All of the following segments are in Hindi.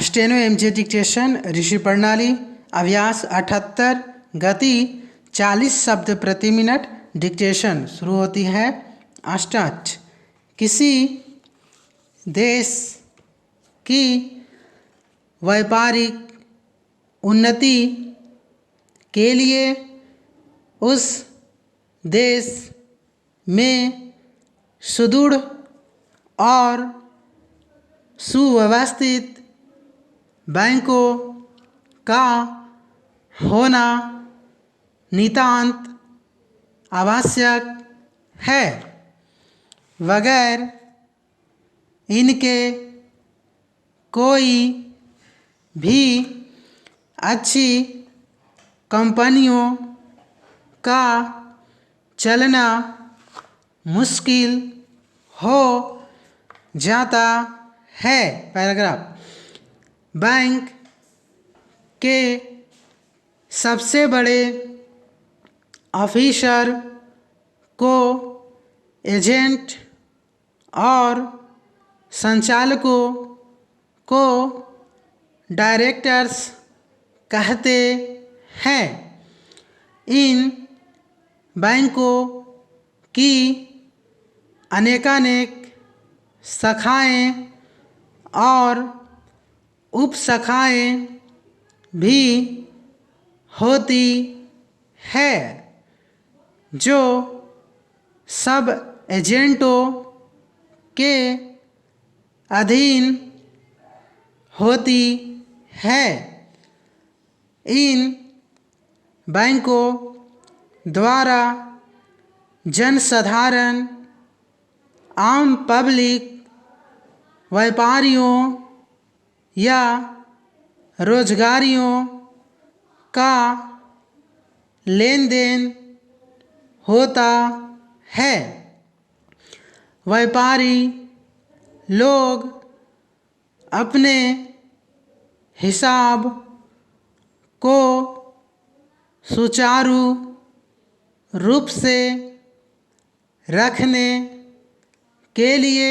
स्टेनो एमजे डिक्टेशन ऋषि प्रणाली अभ्यास 78 गति 40 शब्द प्रति मिनट। डिक्टेशन शुरू होती है। अष्टाच किसी देश की व्यापारिक उन्नति के लिए उस देश में सुदृढ़ और सुव्यवस्थित बैंकों का होना नितांत आवश्यक है। बगैर इनके कोई भी अच्छी कंपनियों का चलना मुश्किल हो जाता है। पैराग्राफ। बैंक के सबसे बड़े ऑफिसर को एजेंट और संचालकों को डायरेक्टर्स कहते हैं। इन बैंकों की अनेकानेक शाखाएं और उपशाखाएं भी होती है जो सब एजेंटों के अधीन होती है। इन बैंकों द्वारा जनसाधारण आम पब्लिक व्यापारियों या रोजगारियों का लेन देन होता है। व्यापारी लोग अपने हिसाब को सुचारू रूप से रखने के लिए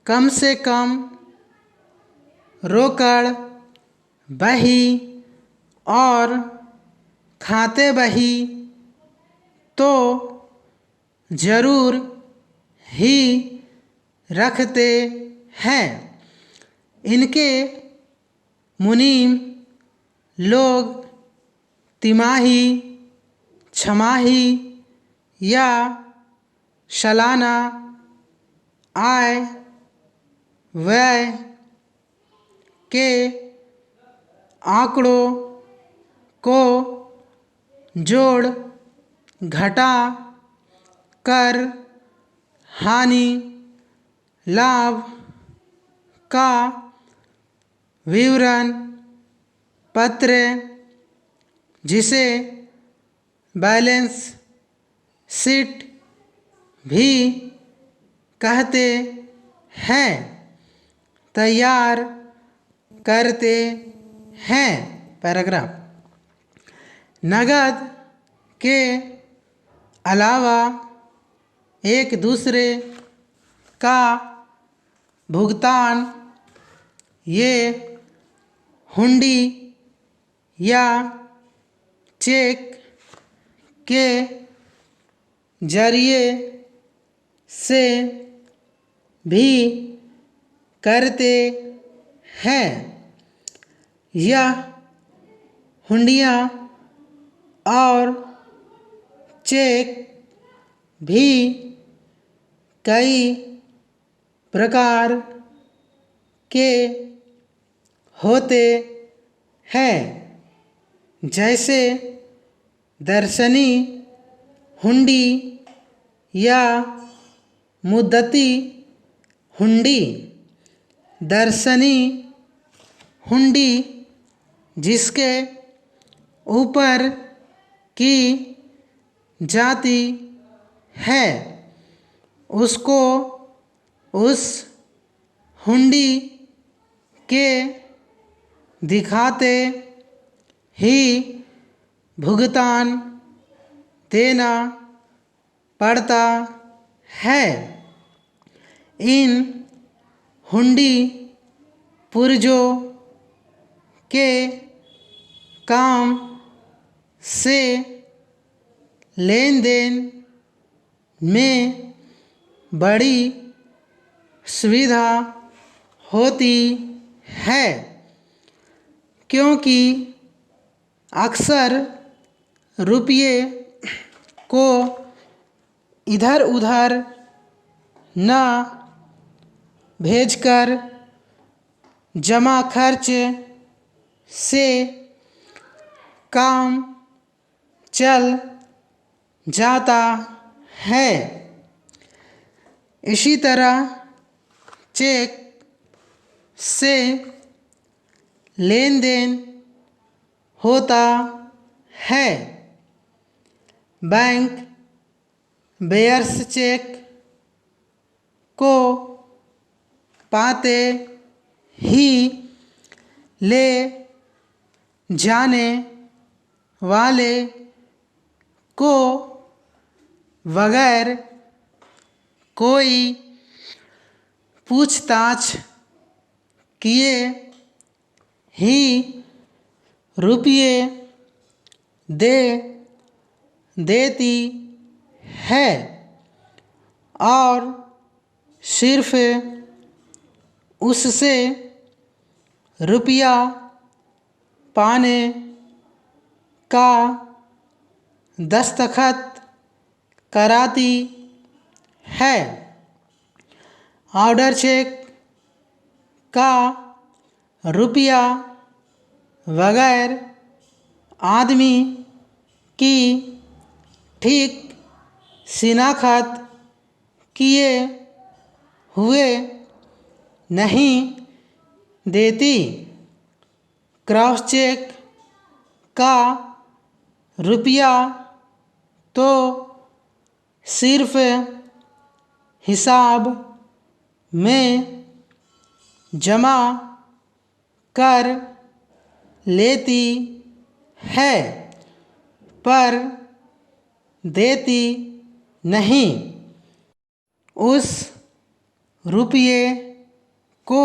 कम से कम रोकड़ बही और खाते बही तो जरूर ही रखते हैं। इनके मुनीम लोग तिमाही, छमाही या सालाना आय व्यय के आंकड़ों को जोड़ घटा कर हानि लाभ का विवरण पत्र, जिसे बैलेंस शीट भी कहते हैं, तैयार करते हैं। पैराग्राफ। नगद के अलावा एक दूसरे का भुगतान ये हुंडी या चेक के जरिए से भी करते हैं। यह हुंडियाँ और चेक भी कई प्रकार के होते हैं, जैसे दर्शनी हुंडी या मुद्दती हुंडी। दर्शनी हुंडी जिसके ऊपर की जाती है, उसको उस हुंडी के दिखाते ही भुगतान देना पड़ता है। इन हुंडी पुर्जों के काम से लेन देन में बड़ी सुविधा होती है, क्योंकि अक्सर रुपये को इधर उधर न भेजकर जमा खर्च से काम चल जाता है। इसी तरह चेक से लेन देन होता है। बैंक बेयर्स चेक को पाते ही ले जाने वाले को बगैर कोई पूछताछ किए ही रुपये दे देती है और सिर्फ उससे रुपया पाने का दस्तखत कराती है। ऑर्डर चेक का रुपया बगैर आदमी की ठीक शिनाख्त किए हुए नहीं देती। क्रॉस चेक का रुपया तो सिर्फ हिसाब में जमा कर लेती है, पर देती नहीं। उस रुपये को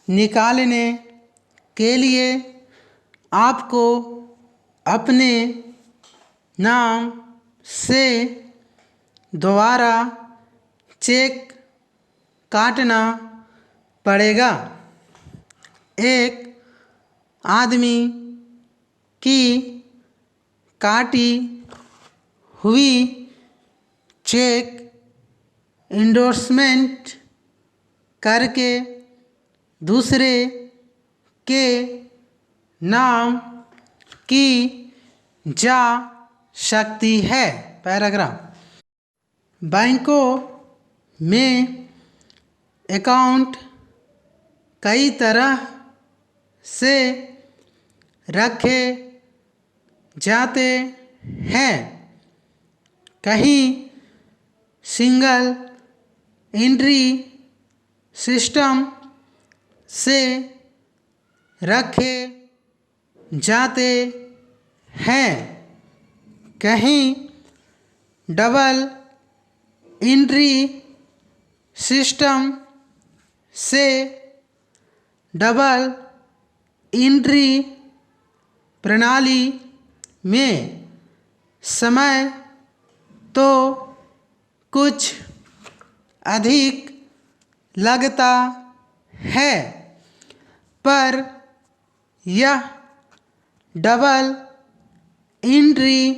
निकालने के लिए आपको अपने नाम से दोबारा चेक काटना पड़ेगा। एक आदमी की काटी हुई चेक इंडोर्समेंट करके दूसरे के नाम की जा सकती है। पैराग्राफ। बैंकों में अकाउंट कई तरह से रखे जाते हैं। कहीं सिंगल एंट्री सिस्टम से रखे जाते हैं, कहीं डबल एंट्री सिस्टम से डबल एंट्री प्रणाली में समय तो कुछ अधिक लगता है, पर यह डबल एंट्री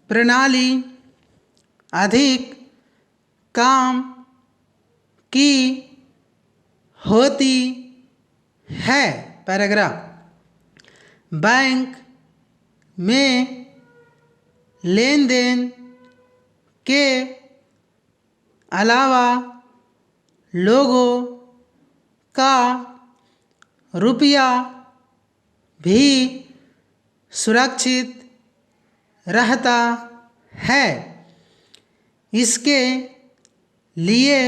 प्रणाली अधिक काम की होती है। पैराग्राफ। बैंक में लेन देन के अलावा लोगों का रुपया भी सुरक्षित रहता है। इसके लिए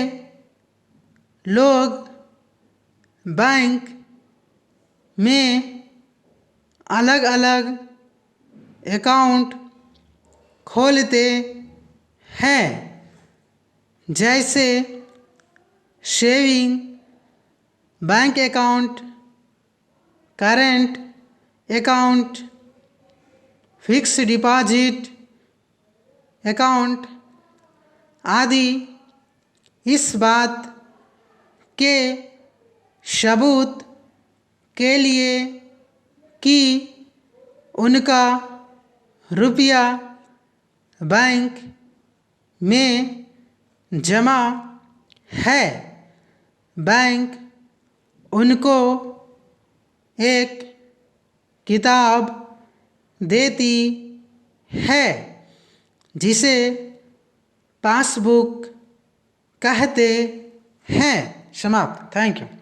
लोग बैंक में अलग अलग अकाउंट खोलते हैं, जैसे saving bank account, current account, fix deposit account आदि इस बात के सबूत के लिए कि उनका रुपया बैंक में जमा है। बैंक उनको एक किताब देती है जिसे पासबुक कहते हैं। समाप्त। Thank you.